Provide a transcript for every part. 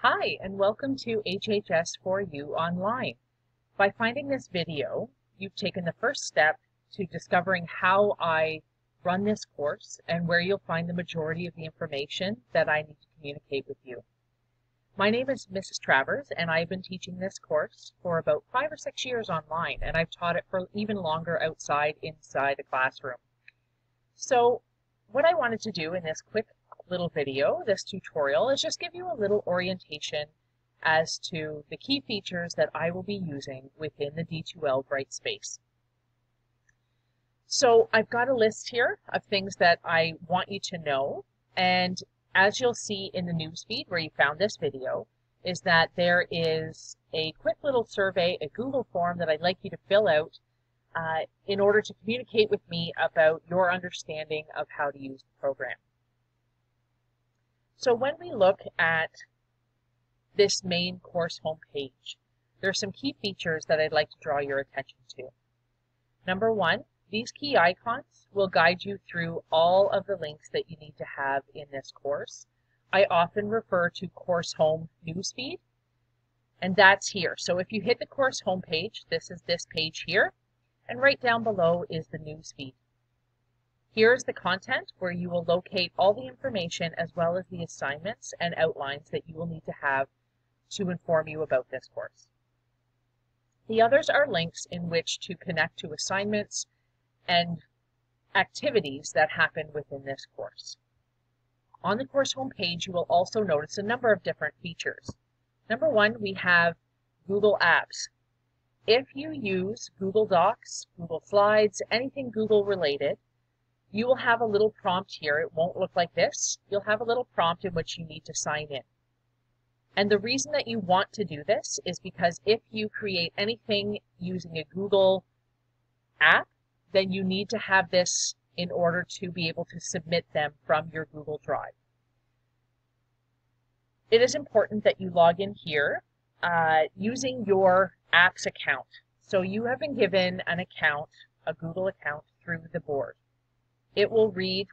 Hi, and welcome to HHS4U Online. By finding this video, you've taken the first step to discovering how I run this course and where you'll find the majority of the information that I need to communicate with you. My name is Mrs. Travers, and I've been teaching this course for about 5 or 6 years online, and I've taught it for even longer inside a classroom. So what I wanted to do in this quick little video, this tutorial, is just give you a little orientation as to the key features that I will be using within the D2L Brightspace. So I've got a list here of things that I want you to know, and as you'll see in the newsfeed where you found this video, is that there is a quick little survey, a Google form that I'd like you to fill out in order to communicate with me about your understanding of how to use the program. So when we look at this main course homepage, there are some key features that I'd like to draw your attention to. Number one, these key icons will guide you through all of the links that you need to have in this course. I often refer to Course Home Newsfeed, and that's here. So if you hit the course homepage, this is this page here, and right down below is the newsfeed. Here's the content where you will locate all the information as well as the assignments and outlines that you will need to have to inform you about this course. The others are links in which to connect to assignments and activities that happen within this course. On the course homepage, you will also notice a number of different features. Number one, we have Google Apps. If you use Google Docs, Google Slides, anything Google related, you will have a little prompt here. It won't look like this. You'll have a little prompt in which you need to sign in. And the reason that you want to do this is because if you create anything using a Google app, then you need to have this in order to be able to submit them from your Google Drive. It is important that you log in here using your app's account. So you have been given an account, a Google account, through the board. It will read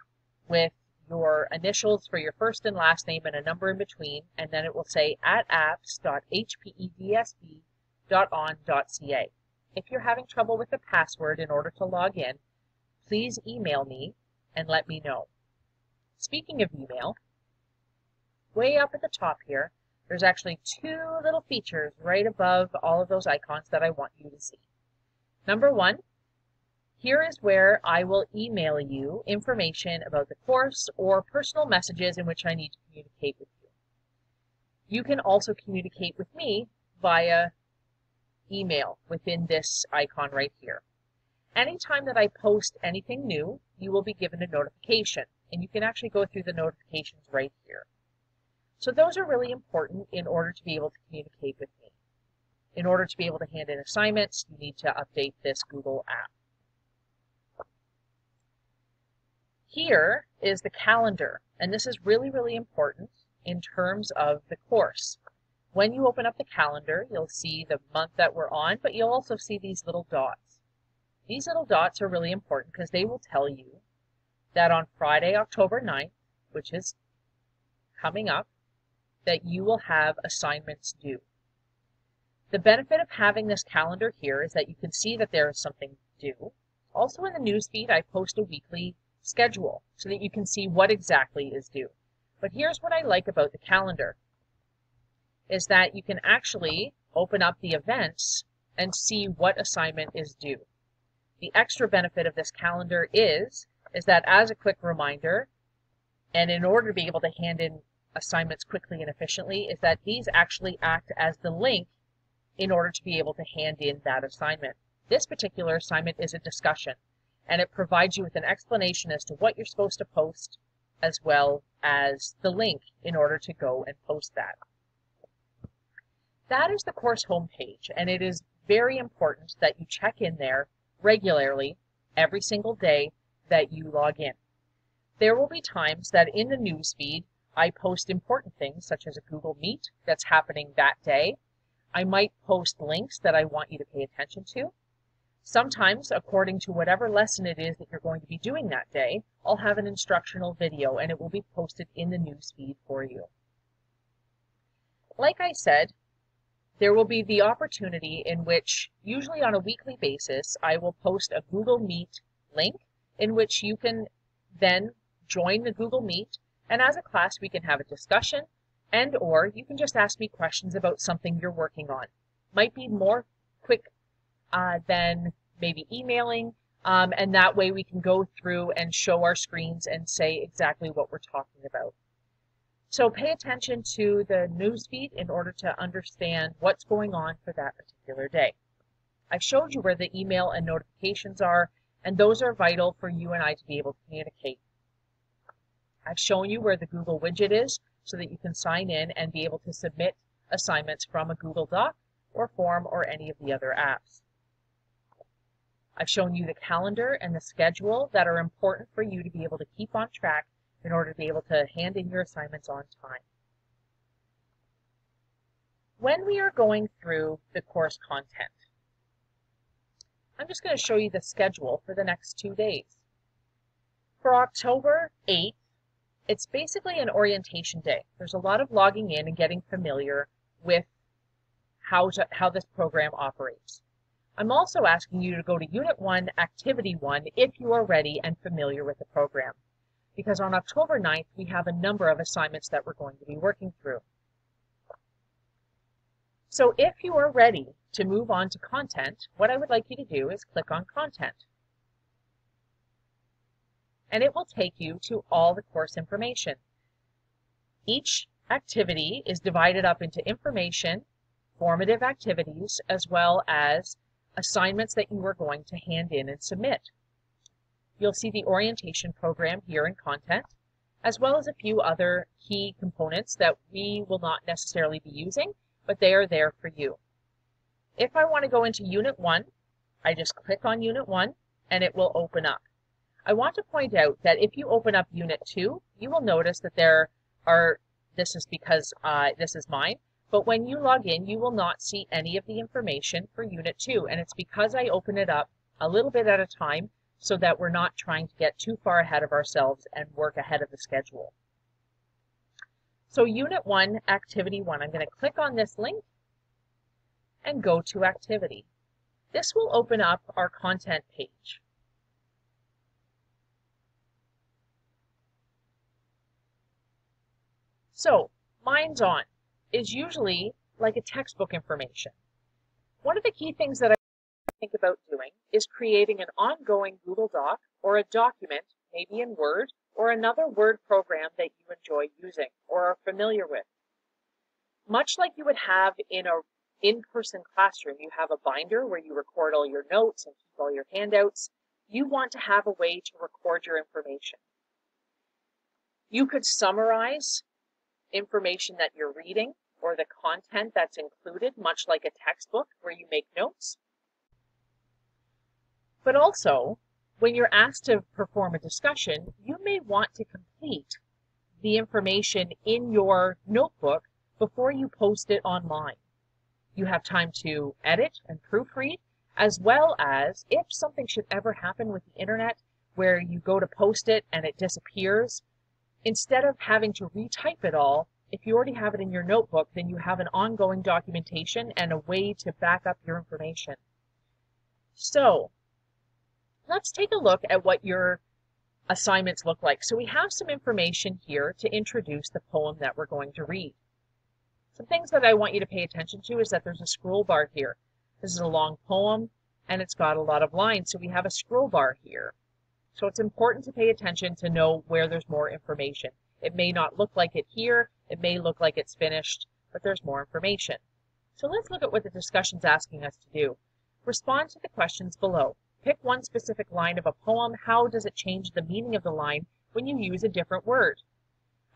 with your initials for your first and last name and a number in between, and then it will say @apps.hpedsb.on.ca. If you're having trouble with the password in order to log in, please email me and let me know. Speaking of email, way up at the top here, there's actually two little features right above all of those icons that I want you to see. Number one, here is where I will email you information about the course or personal messages in which I need to communicate with you. You can also communicate with me via email within this icon right here. Anytime that I post anything new, you will be given a notification, and you can actually go through the notifications right here. So those are really important in order to be able to communicate with me. In order to be able to hand in assignments, you need to update this Google app. Here is the calendar, and this is really, really important in terms of the course. When you open up the calendar, you'll see the month that we're on, but you'll also see these little dots. These little dots are really important because they will tell you that on Friday, October 9th, which is coming up, that you will have assignments due. The benefit of having this calendar here is that you can see that there is something due. Also in the newsfeed, I post a weekly schedule so that you can see what exactly is due. But here's what I like about the calendar, is that you can actually open up the events and see what assignment is due. The extra benefit of this calendar is that as a quick reminder, and in order to be able to hand in assignments quickly and efficiently, is that these actually act as the link in order to be able to hand in that assignment. This particular assignment is a discussion, and it provides you with an explanation as to what you're supposed to post, as well as the link in order to go and post that. That is the course homepage, and it is very important that you check in there regularly every single day that you log in. There will be times that in the newsfeed I post important things such as a Google Meet that's happening that day. I might post links that I want you to pay attention to. Sometimes, according to whatever lesson it is that you're going to be doing that day, I'll have an instructional video and it will be posted in the newsfeed for you. Like I said, there will be the opportunity in which, usually on a weekly basis, I will post a Google Meet link in which you can then join the Google Meet, and as a class we can have a discussion, and or you can just ask me questions about something you're working on. Might be more quick than maybe emailing, and that way we can go through and show our screens and say exactly what we're talking about. So pay attention to the newsfeed in order to understand what's going on for that particular day. I showed you where the email and notifications are, and those are vital for you and I to be able to communicate. I've shown you where the Google widget is so that you can sign in and be able to submit assignments from a Google Doc or form or any of the other apps. I've shown you the calendar and the schedule that are important for you to be able to keep on track in order to be able to hand in your assignments on time. When we are going through the course content, I'm just going to show you the schedule for the next 2 days. For October 8th, it's basically an orientation day. There's a lot of logging in and getting familiar with how this program operates. I'm also asking you to go to Unit 1, Activity 1 if you are ready and familiar with the program, because on October 9th we have a number of assignments that we're going to be working through. So if you are ready to move on to content, what I would like you to do is click on Content. And it will take you to all the course information. Each activity is divided up into information, formative activities, as well as assignments that you are going to hand in and submit. You'll see the orientation program here in Content, as well as a few other key components that we will not necessarily be using, but they are there for you. If I want to go into Unit 1, I just click on Unit 1 and it will open up. I want to point out that if you open up Unit 2, you will notice that there are, this is because this is mine, but when you log in, you will not see any of the information for Unit 2, and it's because I open it up a little bit at a time so that we're not trying to get too far ahead of ourselves and work ahead of the schedule. So Unit 1, Activity 1, I'm going to click on this link and go to Activity. This will open up our content page. So, Minds On is usually like a textbook information. One of the key things that I think about doing is creating an ongoing Google Doc or a document, maybe in Word, or another Word program that you enjoy using or are familiar with. Much like you would have in an in-person classroom, you have a binder where you record all your notes and keep all your handouts. You want to have a way to record your information. You could summarize information that you're reading or the content that's included, much like a textbook where you make notes. But also, when you're asked to perform a discussion, you may want to complete the information in your notebook before you post it online. You have time to edit and proofread, as well as if something should ever happen with the internet where you go to post it and it disappears, instead of having to retype it all, if you already have it in your notebook, then you have an ongoing documentation and a way to back up your information. So, let's take a look at what your assignments look like. So we have some information here to introduce the poem that we're going to read. Some things that I want you to pay attention to is that there's a scroll bar here. This is a long poem and it's got a lot of lines, so we have a scroll bar here. So it's important to pay attention to know where there's more information. It may not look like it here, it may look like it's finished, but there's more information. So let's look at what the discussion's asking us to do. Respond to the questions below. Pick one specific line of a poem. How does it change the meaning of the line when you use a different word?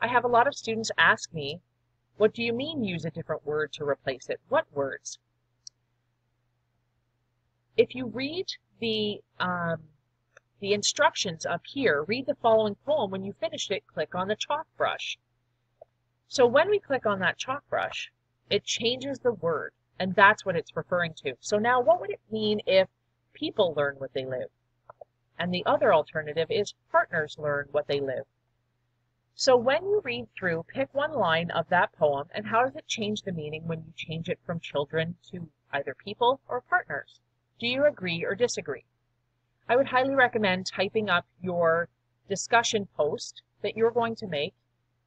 I have a lot of students ask me, what do you mean use a different word to replace it? What words? If you read the instructions up here, read the following poem. When you finish it, click on the chalk brush. So when we click on that chalk brush, it changes the word, and that's what it's referring to. So now what would it mean if people learn what they live? And the other alternative is partners learn what they live. So when you read through, pick one line of that poem and how does it change the meaning when you change it from children to either people or partners? Do you agree or disagree? I would highly recommend typing up your discussion post that you're going to make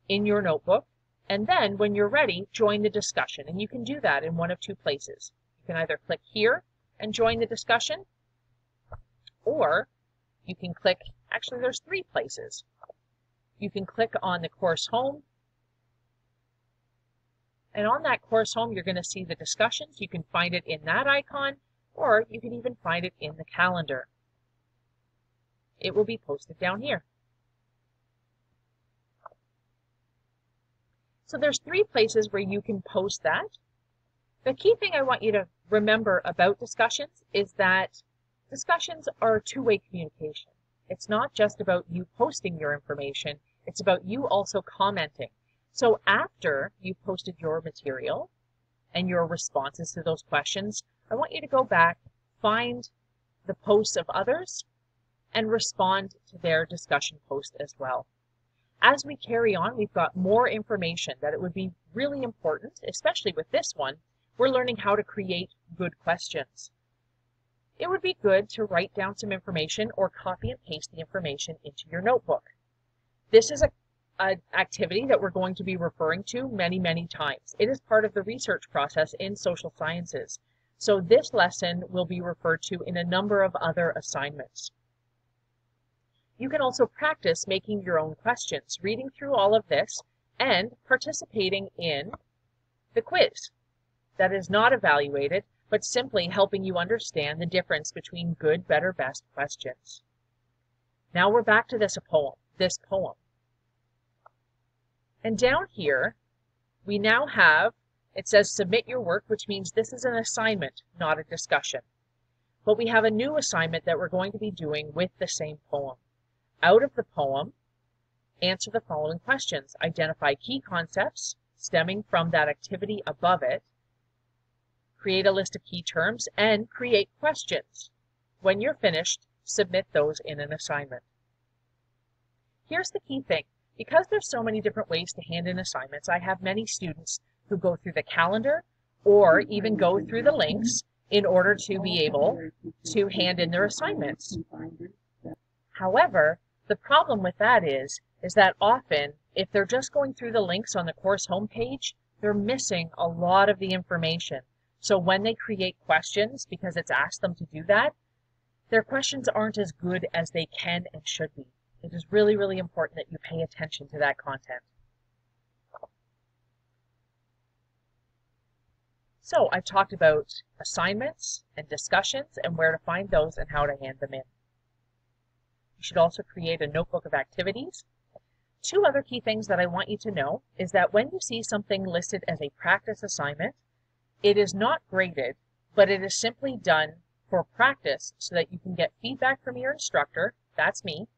in your notebook, and then when you're ready, join the discussion. And you can do that in one of two places. You can either click here and join the discussion, or you can click, actually there's three places. You can click on the course home, and on that course home you're going to see the discussions. You can find it in that icon, or you can even find it in the calendar. It will be posted down here. So there's three places where you can post that. The key thing I want you to remember about discussions is that discussions are two-way communication. It's not just about you posting your information, it's about you also commenting. So after you've posted your material and your responses to those questions, I want you to go back, find the posts of others, and respond to their discussion post as well. As we carry on, we've got more information that it would be really important, especially with this one. We're learning how to create good questions. It would be good to write down some information or copy and paste the information into your notebook. This is an activity that we're going to be referring to many times. It is part of the research process in social sciences. So this lesson will be referred to in a number of other assignments. You can also practice making your own questions, reading through all of this, and participating in the quiz. That is not evaluated, but simply helping you understand the difference between good, better, best questions. Now we're back to this poem. And down here, we now have, it says submit your work, which means this is an assignment, not a discussion. But we have a new assignment that we're going to be doing with the same poem. Out of the poem, answer the following questions. Identify key concepts stemming from that activity above it. Create a list of key terms and create questions. When you're finished, submit those in an assignment. Here's the key thing. Because there's so many different ways to hand in assignments, I have many students who go through the calendar or even go through the links in order to be able to hand in their assignments. However, the problem with that is that often, if they're just going through the links on the course homepage, they're missing a lot of the information. So when they create questions, because it's asked them to do that, their questions aren't as good as they can and should be. It is really important that you pay attention to that content. So I've talked about assignments and discussions and where to find those and how to hand them in. You should also create a notebook of activities. Two other key things that I want you to know is that when you see something listed as a practice assignment, it is not graded, but it is simply done for practice so that you can get feedback from your instructor, that's me,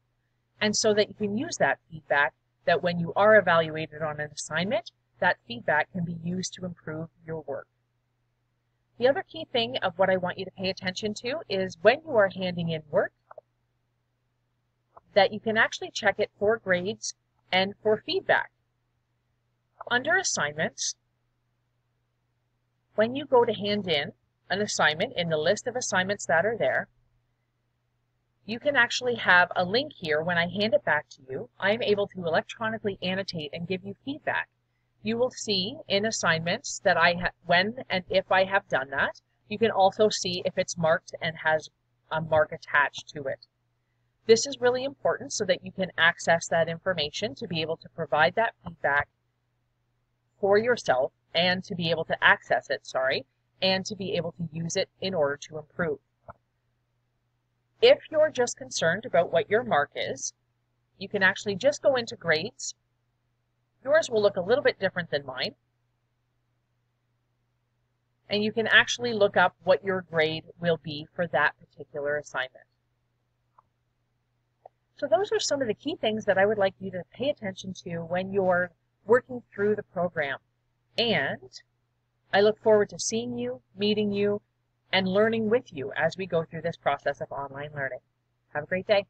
and so that you can use that feedback, that when you are evaluated on an assignment, that feedback can be used to improve your work. The other key thing of what I want you to pay attention to is when you are handing in work, that you can actually check it for grades and for feedback. Under assignments, when you go to hand in an assignment in the list of assignments that are there, you can actually have a link here. When I hand it back to you, I am able to electronically annotate and give you feedback. You will see in assignments that when and if I have done that. You can also see if it's marked and has a mark attached to it. This is really important so that you can access that information to be able to provide that feedback for yourself and to be able to access it, and to be able to use it in order to improve. If you're just concerned about what your mark is, you can actually just go into grades. Yours will look a little bit different than mine. And you can actually look up what your grade will be for that particular assignment. So those are some of the key things that I would like you to pay attention to when you're working through the program. And I look forward to seeing you, meeting you, and learning with you as we go through this process of online learning. Have a great day.